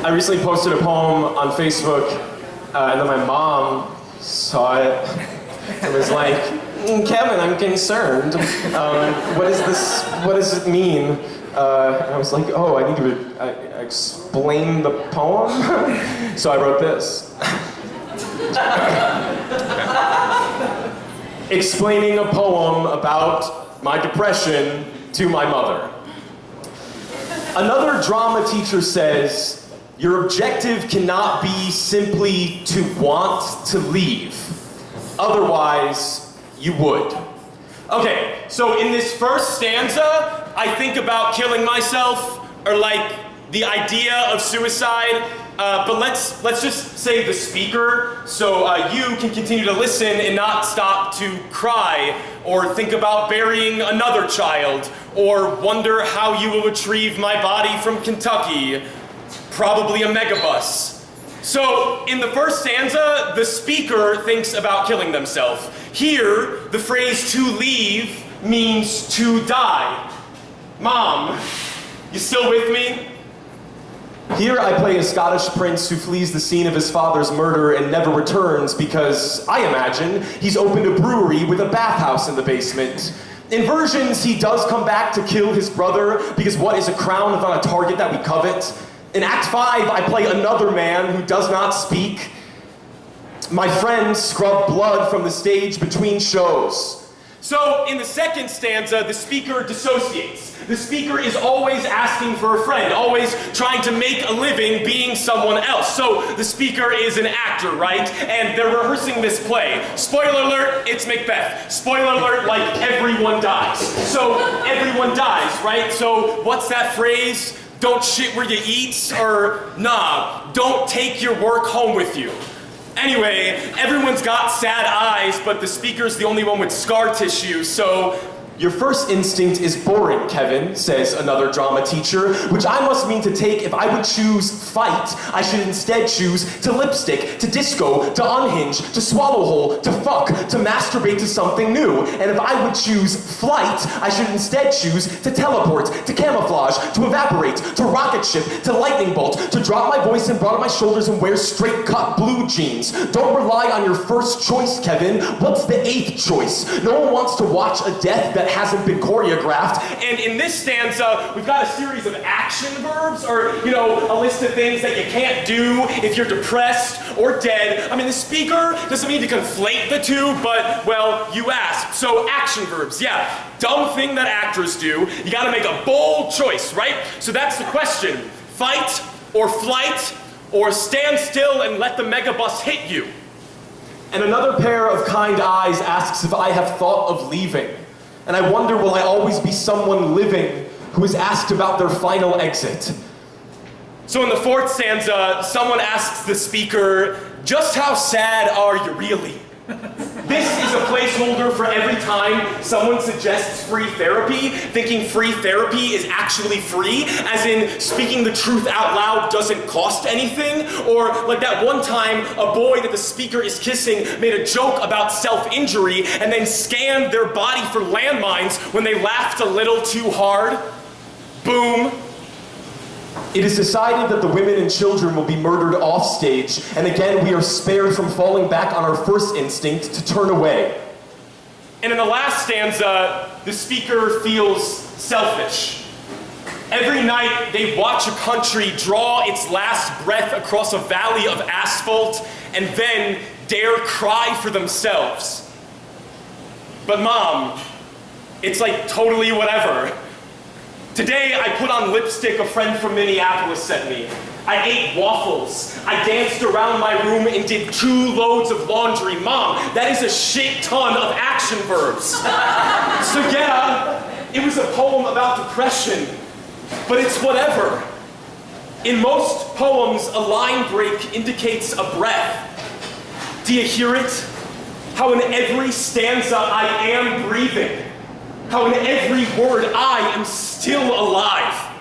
I recently posted a poem on Facebook, and then my mom saw it and was like, Kevin, I'm concerned. What is this? What does it mean? And I was like, oh, I need to explain the poem? So I wrote this. Explaining a poem about my depression to my mother. Another drama teacher says, your objective cannot be simply to want to leave. Otherwise, you would. Okay, so in this first stanza, I think about killing myself, or like the idea of suicide, but let's just say the speaker, so you can continue to listen and not stop to cry, or think about burying another child, or wonder how you will retrieve my body from Kentucky. Probably a megabus. So, in the first stanza, the speaker thinks about killing themselves. Here, the phrase to leave means to die. Mom, you still with me? Here I play a Scottish prince who flees the scene of his father's murder and never returns because, I imagine, he's opened a brewery with a bathhouse in the basement. In versions, he does come back to kill his brother because what is a crown without a target that we covet? In Act 5, I play another man who does not speak. My friends scrub blood from the stage between shows. So, in the second stanza, the speaker dissociates. The speaker is always asking for a friend, always trying to make a living being someone else. So, the speaker is an actor, right? And they're rehearsing this play. Spoiler alert, it's Macbeth. Spoiler alert, like everyone dies. So, everyone dies, right? So, what's that phrase? Don't shit where you eat, or nah, don't take your work home with you. Anyway, everyone's got sad eyes, but the speaker's the only one with scar tissue, so... Your first instinct is boring, Kevin, says another drama teacher, which I must mean to take if I would choose fight, I should instead choose to lipstick, to disco, to unhinge, to swallow whole, to fuck, to masturbate to something new. And if I would choose flight, I should instead choose to teleport, to camouflage, to evaporate, to rocket ship, to lightning bolt, to drop my voice and broaden my shoulders and wear straight cut blue jeans. Don't rely on your first choice, Kevin. What's the eighth choice? No one wants to watch a death that hasn't been choreographed. And in this stanza, we've got a series of action verbs, or, you know, a list of things that you can't do if you're depressed or dead. I mean, the speaker doesn't mean to conflate the two, but, well, you asked. So, action verbs, yeah. Dumb thing that actors do. You gotta make a bold choice, right? So that's the question. Fight or flight, or stand still and let the megabus hit you. And another pair of kind eyes asks if I have thought of leaving. And I wonder, will I always be someone living who is asked about their final exit? So in the fourth stanza, someone asks the speaker, just how sad are you really? This is a placeholder for every time someone suggests free therapy, thinking free therapy is actually free, as in speaking the truth out loud doesn't cost anything, or like that one time a boy that the speaker is kissing made a joke about self-injury and then scanned their body for landmines when they laughed a little too hard. Boom. It is decided that the women and children will be murdered offstage, and again we are spared from falling back on our first instinct to turn away. And in the last stanza, the speaker feels selfish. Every night they watch a country draw its last breath across a valley of asphalt and then dare cry for themselves. But Mom, it's like totally whatever. Today, I put on lipstick a friend from Minneapolis sent me. I ate waffles. I danced around my room and did 2 loads of laundry. Mom, that is a shit ton of action verbs. So yeah, it was a poem about depression, but it's whatever. In most poems, a line break indicates a breath. Do you hear it? How in every stanza I am breathing. How in every word I am still alive.